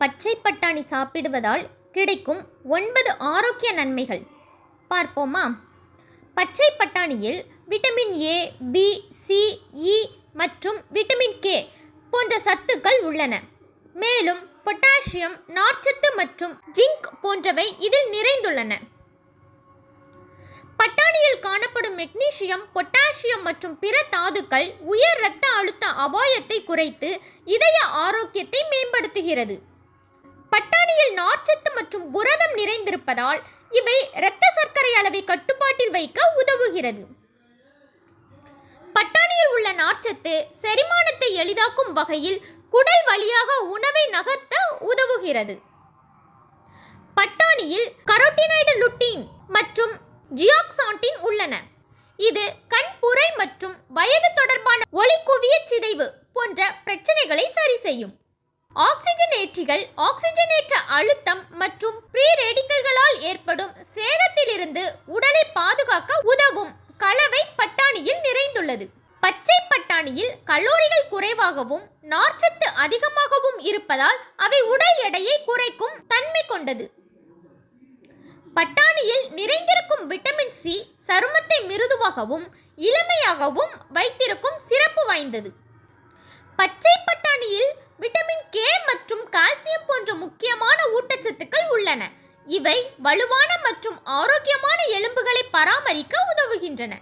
பச்சை பட்டாணி சாப்பிடுவதால் கிடைக்கும் 9 ஆரோக்கிய நன்மைகள் பார்ப்போமா? பச்சை பட்டாணியில் விட்டமின் ஏ, பி, சி, இ மற்றும் விட்டமின் கே போன்ற சத்துக்கள் உள்ளன. மேலும் பொட்டாசியம், நார்ச்சத்து மற்றும் ஜிங்க் போன்றவை இதில் நிறைந்துள்ளன. பட்டாணியில் காணப்படும் மெக்னீசியம், பொட்டாசியம் மற்றும் பிற தாதுக்கள் உயர் இரத்த அழுத்த அபாயத்தை குறைத்து இதய ஆரோக்கியத்தை மேம்படுத்துகிறது. பட்டாணியில் நார்ச்சத்து மற்றும் புரதம் நிறைந்திருப்பதால் இவை இரத்த சர்க்கரை அளவை கட்டுப்பாட்டில் வைக்க உதவுகிறது. பட்டாணியில் உள்ள நார்ச்சத்து செரிமானத்தை எளிதாக்கும் வகையில் குடல் வழியாக உணவை நகர்த்த உதவுகிறது. பட்டாணியில் கரோட்டினாய்டு லுட்டீன் மற்றும் ஜியாக்சாண்டின் உள்ளன. இது கண்புரை மற்றும் வயது தொடர்பான ஒளிக்குவிய சிதைவு போன்ற பிரச்சனைகளை சரி செய்யும். ஆக்சிஜனேற்றிகள் ஆக்சிஜனேற்ற அழுத்தம் மற்றும் பிரீ ரேடிக்கல்களால் ஏற்படும் சேதத்திலிருந்து உடலை பாதுகாக்க உதவும் கலவை பட்டாணியில் நிறைந்துள்ளது. பச்சை பட்டாணியில் கலோரிகள் குறைவாகவும் நார்ச்சத்து அதிகமாகவும் இருப்பதால் அவை உடல் எடையை குறைக்கும் தன்மை கொண்டது. பட்டாணியில் நிறைந்திருக்கும் விட்டமின் சி சருமத்தை மிருதுவாகவும் இளமையாகவும் வைத்திருக்கும் சிறப்பு வாய்ந்தது. பச்சை பட்டாணியில் விட்டமின் கே மற்றும் கால்சியம் போன்ற முக்கியமான ஊட்டச்சத்துக்கள் உள்ளன. இவை வலுவான மற்றும் ஆரோக்கியமான எலும்புகளை பராமரிக்க உதவுகின்றன.